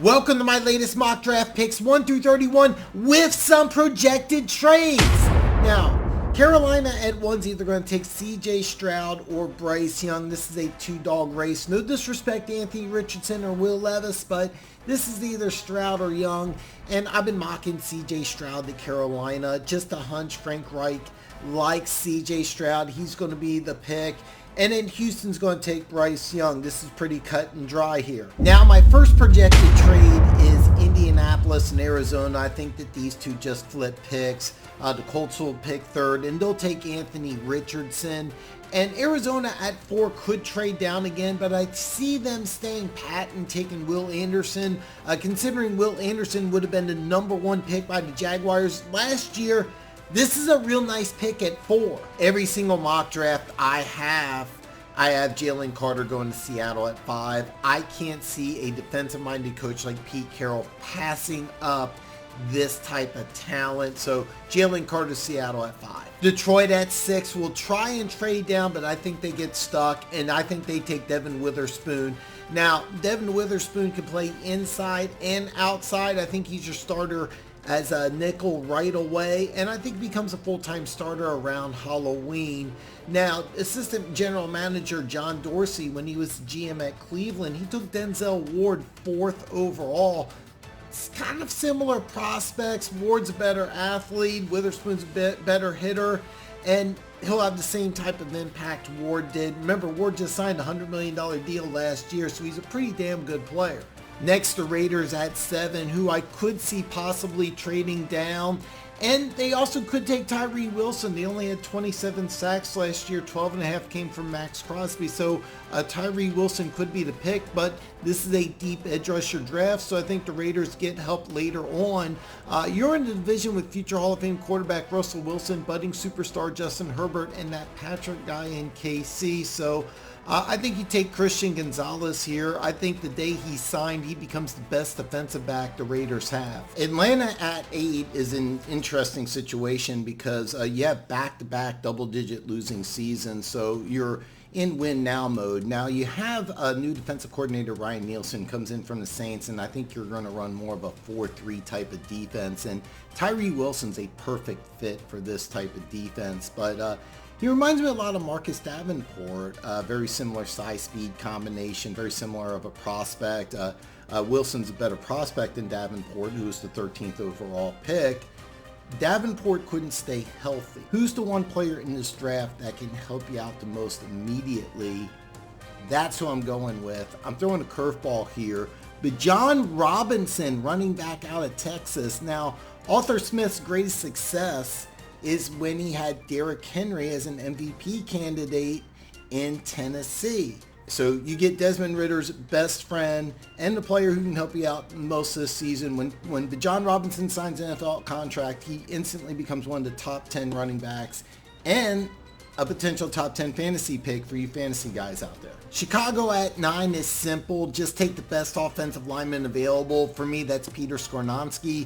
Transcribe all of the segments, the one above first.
Welcome to my latest mock draft picks 1 through 31 with some projected trades. Now, Carolina at 1's either going to take CJ Stroud or Bryce Young. This is a two-dog race. No disrespect to Anthony Richardson or Will Levis, but this is either Stroud or Young. And I've been mocking CJ Stroud to Carolina. Just a hunch. Frank Reich likes CJ Stroud. He's going to be the pick. And then Houston's going to take Bryce Young. This is pretty cut and dry here. Now, my first projected trade is Indianapolis and Arizona. I think that these two just flip picks. The Colts will pick third, and they'll take Anthony Richardson. And Arizona at 4 could trade down again, but I see them staying pat and taking Will Anderson. Considering Will Anderson would have been the number 1 pick by the Jaguars last year, this is a real nice pick at 4. Every single mock draft I have Jalen Carter going to Seattle at 5. I can't see a defensive-minded coach like Pete Carroll passing up this type of talent. So Jalen Carter, Seattle at 5. Detroit at 6 will try and trade down, but I think they get stuck, and I think they take Devin Witherspoon. Now, Devin Witherspoon can play inside and outside. I think he's your starter as a nickel right away, and I think becomes a full-time starter around Halloween. Now, assistant general manager John Dorsey, when he was GM at Cleveland, he took Denzel Ward 4th overall. It's kind of similar prospects. Ward's a better athlete, Witherspoon's a bit better hitter, and he'll have the same type of impact Ward did. Remember, Ward just signed a $100 million deal last year, so he's a pretty damn good player. Next, the Raiders at 7, who I could see possibly trading down. And they also could take Tyree Wilson. They only had 27 sacks last year. 12.5 came from Max Crosby. So Tyree Wilson could be the pick, but this is a deep edge rusher draft, so I think the Raiders get help later on. You're in the division with future Hall of Fame quarterback Russell Wilson, budding superstar Justin Herbert, and that Patrick guy in KC. So I think you take Christian Gonzalez here. I think the day he signed, he becomes the best defensive back the Raiders have. Atlanta at 8 is an interesting situation because you have back-to-back double-digit losing seasons, so you're in win-now mode. Now, you have a new defensive coordinator, Ryan Nielsen, comes in from the Saints, and I think you're going to run more of a 4-3 type of defense, and Tyree Wilson's a perfect fit for this type of defense, but he reminds me a lot of Marcus Davenport, very similar size-speed combination, very similar of a prospect. Wilson's a better prospect than Davenport, who was the 13th overall pick. Davenport couldn't stay healthy. Who's the one player in this draft that can help you out the most immediately? That's who I'm going with. I'm throwing a curveball here. But John Robinson, running back out of Texas. Now, Arthur Smith's greatest success is when he had Derrick Henry as an MVP candidate in Tennessee. So you get Desmond Ritter's best friend and the player who can help you out most of the season. When John Robinson signs an NFL contract, he instantly becomes one of the top 10 running backs and a potential top 10 fantasy pick for you fantasy guys out there. Chicago at 9 is simple. Just take the best offensive lineman available. For me, that's Peter Skornonski.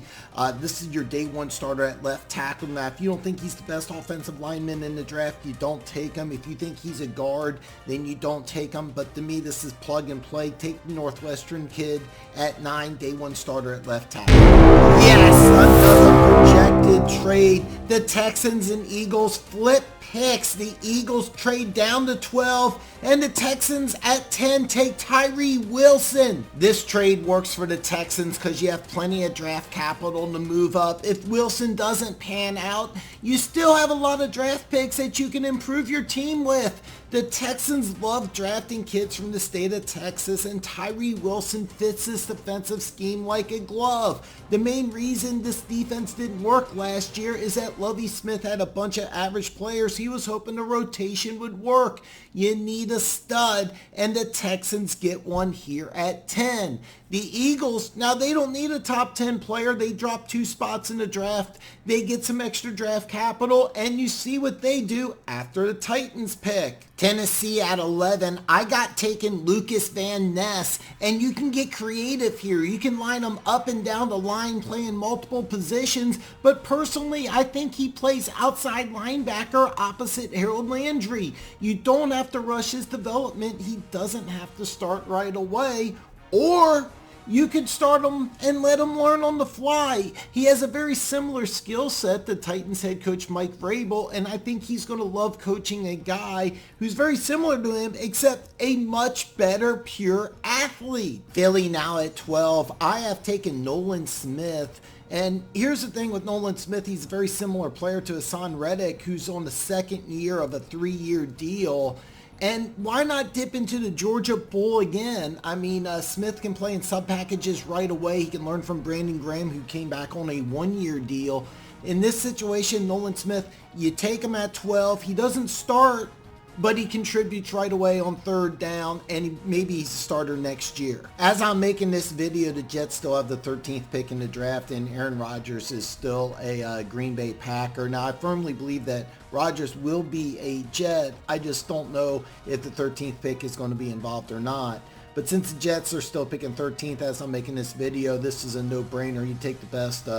This is your day 1 starter at left tackle. Now, if you don't think he's the best offensive lineman in the draft, you don't take him. If you think he's a guard, then you don't take him. But to me, this is plug and play. Take the Northwestern kid at 9, day 1 starter at left tackle. Yes, another projected trade. The Texans and Eagles flip picks. The Eagles trade down to 12, and the Texans at 10 take Tyree Wilson. This trade works for the Texans because you have plenty of draft capital to move up. If Wilson doesn't pan out, you still have a lot of draft picks that you can improve your team with. The Texans love drafting kids from the state of Texas, and Tyree Wilson fits this defensive scheme like a glove. The main reason this defense didn't work last year is that Lovie Smith had a bunch of average players. He was hoping the rotation would work. You need a stud, and the Texans get one here at 10. The Eagles, now they don't need a top 10 player. They drop 2 spots in the draft. They get some extra draft capital, and you see what they do after the Titans pick. Tennessee at 11, I got taken Lucas Van Ness, and you can get creative here. You can line him up and down the line playing multiple positions, but personally, I think he plays outside linebacker opposite Harold Landry. You don't have to rush his development. He doesn't have to start right away, or you could start him and let him learn on the fly. He has a very similar skill set to Titans head coach Mike Vrabel, and I think he's going to love coaching a guy who's very similar to him, except a much better pure athlete. Philly now at 12. I have taken Nolan Smith. And here's the thing with Nolan Smith, he's a very similar player to Hassan Reddick, who's on the second year of a 3-year deal. And why not dip into the Georgia Bowl again? I mean, Smith can play in sub-packages right away. He can learn from Brandon Graham, who came back on a 1-year deal. In this situation, Nolan Smith, you take him at 12. He doesn't start, but he contributes right away on third down, and maybe he's a starter next year. As I'm making this video, the Jets still have the 13th pick in the draft, and Aaron Rodgers is still a Green Bay Packer. Now, I firmly believe that Rodgers will be a Jet. I just don't know if the 13th pick is going to be involved or not. But since the Jets are still picking 13th as I'm making this video, this is a no-brainer. You take the best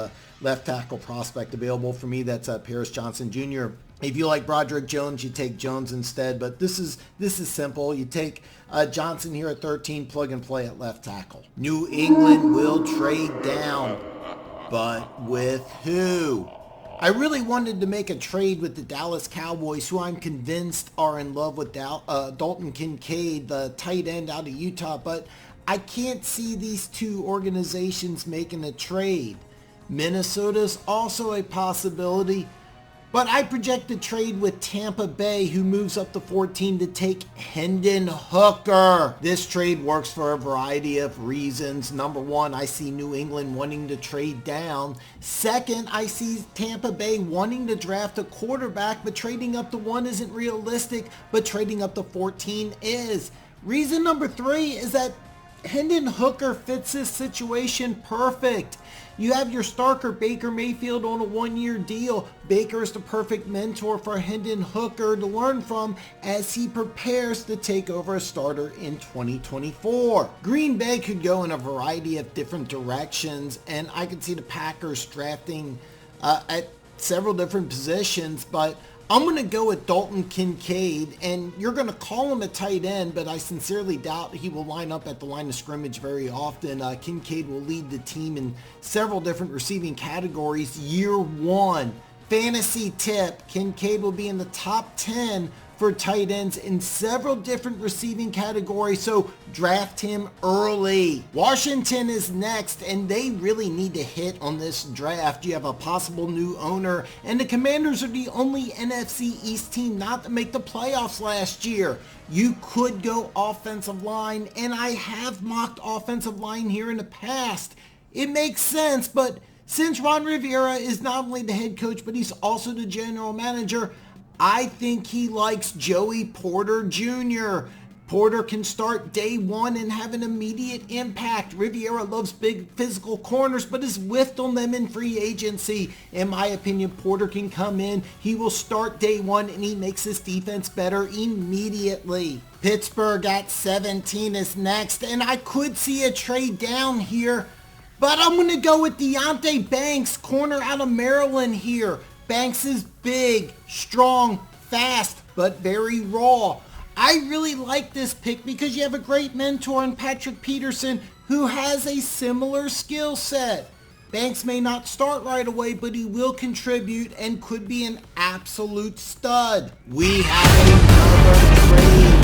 left tackle prospect available. For me, that's Paris Johnson Jr. If you like Broderick Jones, you take Jones instead. But this is simple. You take Johnson here at 13, plug and play at left tackle. New England will trade down, but with who? I really wanted to make a trade with the Dallas Cowboys, who I'm convinced are in love with Dalton Kincaid, the tight end out of Utah, but I can't see these two organizations making a trade. Minnesota's also a possibility, but I project a trade with Tampa Bay, who moves up to 14 to take Hendon Hooker. This trade works for a variety of reasons. Number one, I see New England wanting to trade down. Second, I see Tampa Bay wanting to draft a quarterback, but trading up to 1 isn't realistic, but trading up to 14 is. Reason number 3 is that Hendon Hooker fits this situation perfect. You have your starter Baker Mayfield on a 1-year deal. Baker is the perfect mentor for Hendon Hooker to learn from as he prepares to take over as starter in 2024. Green Bay could go in a variety of different directions, and I could see the Packers drafting at several different positions, but I'm going to go with Dalton Kincaid, and you're going to call him a tight end, but I sincerely doubt he will line up at the line of scrimmage very often. Kincaid will lead the team in several different receiving categories year 1. Fantasy tip, Kincaid will be in the top 10 for tight ends in several different receiving categories, so draft him early. Washington is next, and they really need to hit on this draft. You have a possible new owner, and the Commanders are the only NFC East team not to make the playoffs last year. You could go offensive line, and I have mocked offensive line here in the past. It makes sense, but since Ron Rivera is not only the head coach, but he's also the general manager, I think he likes Joey Porter Jr. Porter can start day 1 and have an immediate impact. Riviera loves big physical corners, but is whiffed on them in free agency. In my opinion, Porter can come in, he will start day 1, and he makes his defense better immediately. Pittsburgh at 17 is next, and I could see a trade down here, but I'm going to go with Deonte Banks, corner out of Maryland here. Banks is big, strong, fast, but very raw. I really like this pick because you have a great mentor in Patrick Peterson, who has a similar skill set. Banks may not start right away, but he will contribute and could be an absolute stud. We have another trade.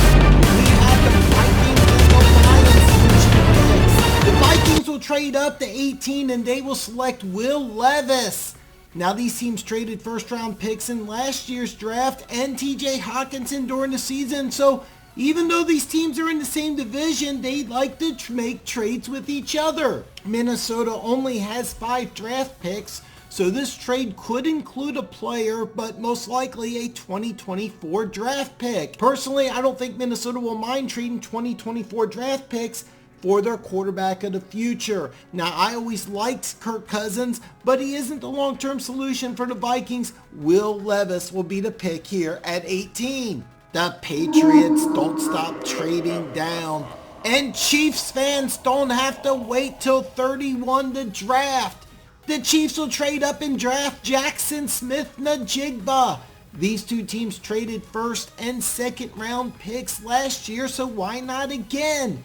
We have the Vikings and the Lions switching picks. The Vikings will trade up to 18 and they will select Will Levis. Now, these teams traded first-round picks in last year's draft and TJ Hawkinson during the season, so even though these teams are in the same division, they like to make trades with each other. Minnesota only has 5 draft picks, so this trade could include a player, but most likely a 2024 draft pick. Personally, I don't think Minnesota will mind trading 2024 draft picks for their quarterback of the future. Now, I always liked Kirk Cousins, but he isn't the long-term solution for the Vikings. Will Levis will be the pick here at 18. The Patriots don't stop trading down, and Chiefs fans don't have to wait till 31 to draft. The Chiefs will trade up and draft Jackson Smith-Njigba. These two teams traded first and second round picks last year, so why not again?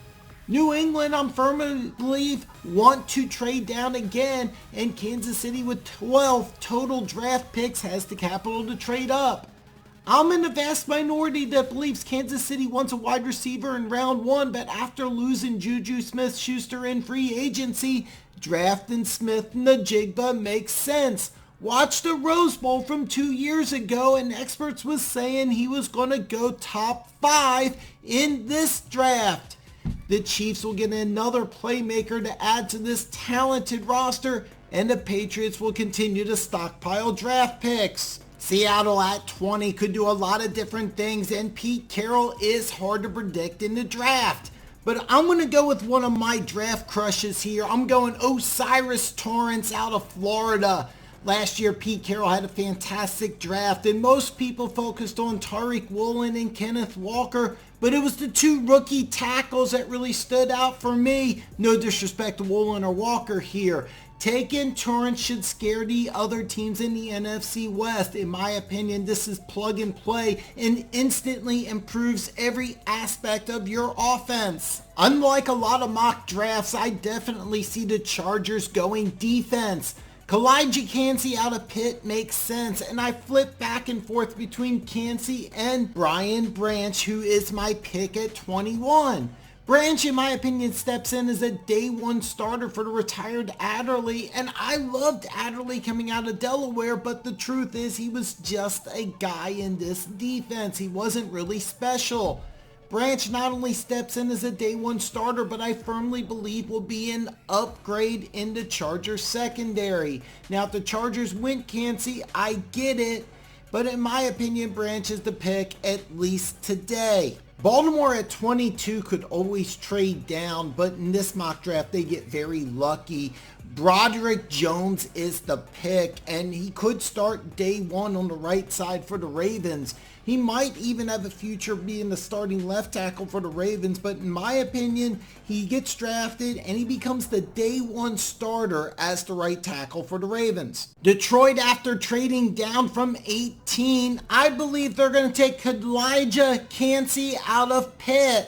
New England, I'm firmly believe, want to trade down again, and Kansas City with 12 total draft picks has the capital to trade up. I'm in the vast minority that believes Kansas City wants a wide receiver in round 1, but after losing Juju Smith-Schuster in free agency, drafting Smith-Njigba makes sense. Watch the Rose Bowl from 2 years ago, and experts was saying he was going to go top 5 in this draft. The Chiefs will get another playmaker to add to this talented roster, and the Patriots will continue to stockpile draft picks. Seattle at 20 could do a lot of different things, and Pete Carroll is hard to predict in the draft. But I'm going to go with one of my draft crushes here. I'm going Osiris Torrance out of Florida. Last year, Pete Carroll had a fantastic draft, and most people focused on Tariq Woolen and Kenneth Walker, but it was the 2 rookie tackles that really stood out for me. No disrespect to Woolen or Walker here. Taking Torrance should scare the other teams in the NFC West. In my opinion, this is plug and play and instantly improves every aspect of your offense. Unlike a lot of mock drafts, I definitely see the Chargers going defense. Kalijah Kancey out of Pitt makes sense, and I flip back and forth between Kancey and Brian Branch, who is my pick at 21. Branch, in my opinion, steps in as a day 1 starter for the retired Adderley, and I loved Adderley coming out of Delaware, but the truth is he was just a guy in this defense. He wasn't really special. Branch not only steps in as a day 1 starter, but I firmly believe will be an upgrade in the Chargers secondary. Now, if the Chargers went Kancey, I get it, but in my opinion, Branch is the pick at least today. Baltimore at 22 could always trade down, but in this mock draft, they get very lucky. Broderick Jones is the pick, and he could start day 1 on the right side for the Ravens. He might even have a future being the starting left tackle for the Ravens, but in my opinion, he gets drafted and he becomes the day 1 starter as the right tackle for the Ravens. Detroit, after trading down from 18, I believe they're going to take Kalijah Kancey out of Pitt.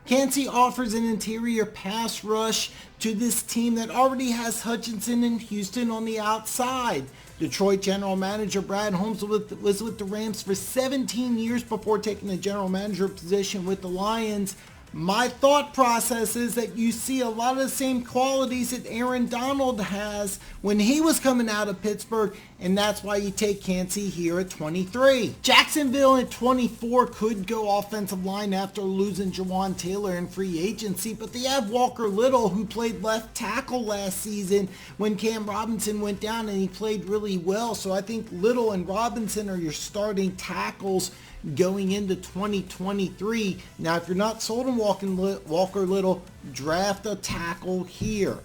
Kancey offers an interior pass rush to this team that already has Hutchinson and Houston on the outside. Detroit general manager Brad Holmes was with the Rams for 17 years before taking the general manager position with the Lions. My thought process is that you see a lot of the same qualities that Aaron Donald has when he was coming out of Pittsburgh, and that's why you take Kancey here at 23. Jacksonville at 24 could go offensive line after losing Jawan Taylor in free agency, but they have Walker Little, who played left tackle last season when Cam Robinson went down, and he played really well. So I think Little and Robinson are your starting tackles going into 2023. Now, if you're not sold on Walker Little, draft a tackle here.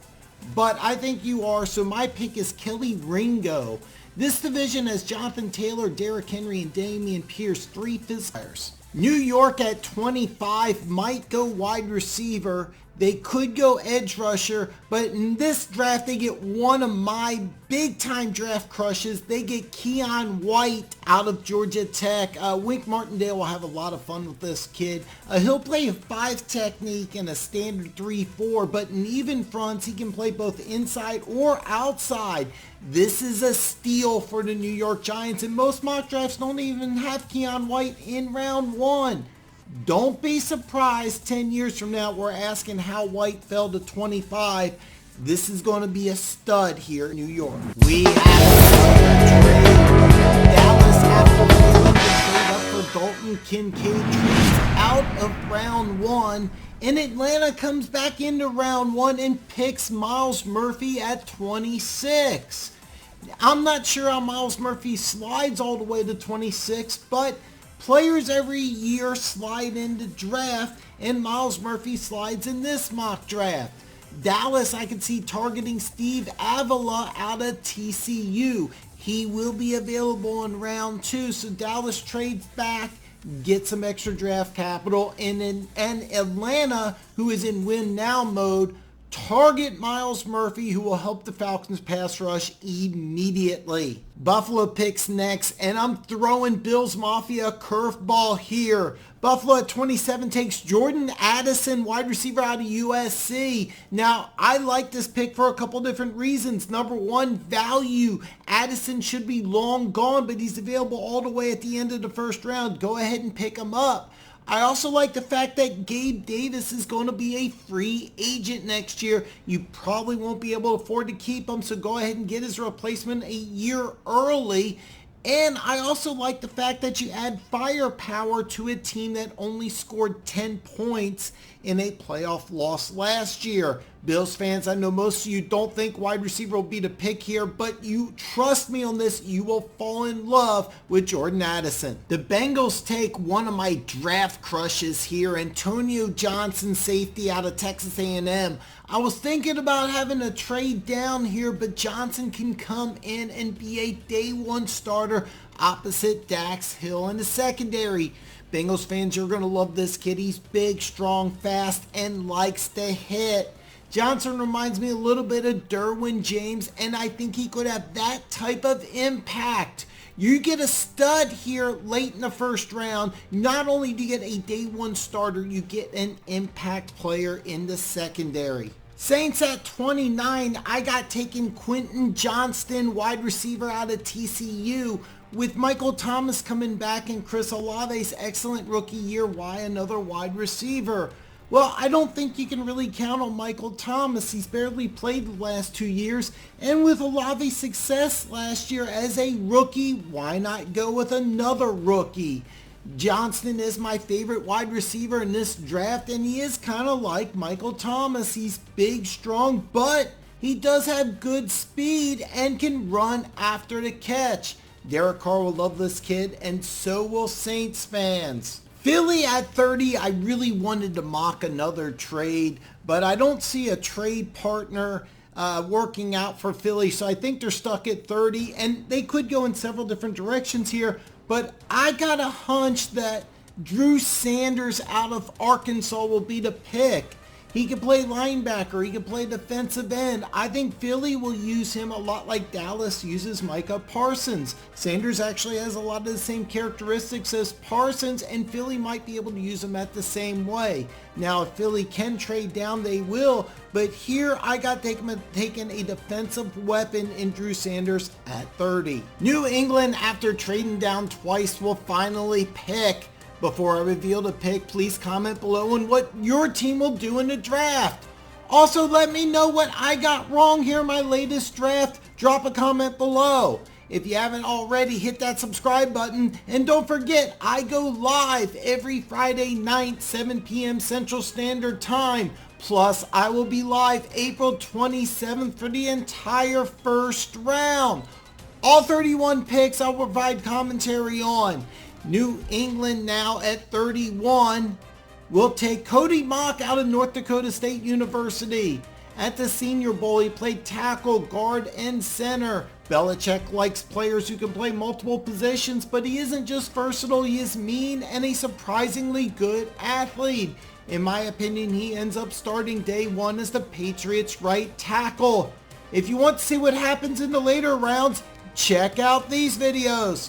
But I think you are, so my pick is Kelly Ringo. This division has Jonathan Taylor, Derrick Henry, and Dameon Pierce, 3 physicals. New York at 25 might go wide receiver. They could go edge rusher, but in this draft, they get one of my big-time draft crushes. They get Keon White out of Georgia Tech. Wink Martindale will have a lot of fun with this kid. He'll play a 5 technique and a standard 3-4, but in even fronts, he can play both inside or outside. This is a steal for the New York Giants, and most mock drafts don't even have Keon White in round 1. Don't be surprised 10 years from now we're asking how White fell to 25. This is going to be a stud here in New York. We have Dallas after the trade up for Dalton Kincaid, trades out of round 1, and Atlanta comes back into round 1 and picks Myles Murphy at 26. I'm not sure how Myles Murphy slides all the way to 26, but players every year slide into draft, and Myles Murphy slides in this mock draft. Dallas, I can see targeting Steve Avila out of TCU. He will be available in round 2, so Dallas trades back, get some extra draft capital, and Atlanta, who is in win now mode, target Miles Murphy, who will help the Falcons pass rush immediately. Buffalo picks next, and I'm throwing Bills Mafia a curveball here. Buffalo at 27 takes Jordan Addison, wide receiver out of USC. Now, I like this pick for a couple different reasons. Number one, value. Addison should be long gone, but he's available all the way at the end of the first round. Go ahead and pick him up. I also like the fact that Gabe Davis is going to be a free agent next year. You probably won't be able to afford to keep him, so go ahead and get his replacement a year early. And I also like the fact that you add firepower to a team that only scored 10 points in a playoff loss last year. Bills fans, I know most of you don't think wide receiver will be the pick here, but you trust me on this, you will fall in love with Jordan Addison. The Bengals take one of my draft crushes here, Antonio Johnson, safety out of Texas A&M. I was thinking about having a trade down here, but Johnson can come in and be a day one starter opposite Dax Hill in the secondary. Bengals fans, you're going to love this kid. He's big, strong, fast, and likes to hit. Johnson reminds me a little bit of Derwin James, and I think he could have that type of impact. You get a stud here late in the first round. Not only do you get a day one starter, you get an impact player in the secondary. Saints at 29, I got taken Quentin Johnston, wide receiver out of TCU. With Michael Thomas coming back and Chris Olave's excellent rookie year, why another wide receiver? Well, I don't think you can really count on Michael Thomas. He's barely played the last 2 years. And with Olave's success last year as a rookie, why not go with another rookie? Johnston is my favorite wide receiver in this draft, and he is kind of like Michael Thomas. He's big, strong, but he does have good speed and can run after the catch. Derek Carr will love this kid, and so will Saints fans. Philly at 30, I really wanted to mock another trade, but I don't see a trade partner working out for Philly, so I think they're stuck at 30, and they could go in several different directions here, but I got a hunch that Drew Sanders out of Arkansas will be the pick. He can play linebacker. He can play defensive end. I think Philly will use him a lot like Dallas uses Micah Parsons. Sanders actually has a lot of the same characteristics as Parsons, and Philly might be able to use him at the same way. Now, if Philly can trade down, they will. But here, I got taking a defensive weapon in Drew Sanders at 30. New England, after trading down twice, will finally pick. Before I reveal the pick, please comment below on what your team will do in the draft. Also, let me know what I got wrong here in my latest draft. Drop a comment below. If you haven't already, hit that subscribe button. And don't forget, I go live every Friday night, 7 p.m. Central Standard Time. Plus, I will be live April 27th for the entire first round. All 31 picks I'll provide commentary on. New England now at 31 will take Cody Mock out of North Dakota State University. At the Senior Bowl, he played tackle, guard, and center. Belichick likes players who can play multiple positions, but he isn't just versatile, he is mean and a surprisingly good athlete. In my opinion, he ends up starting day one as the Patriots' right tackle. If you want to see what happens in the later rounds, check out these videos.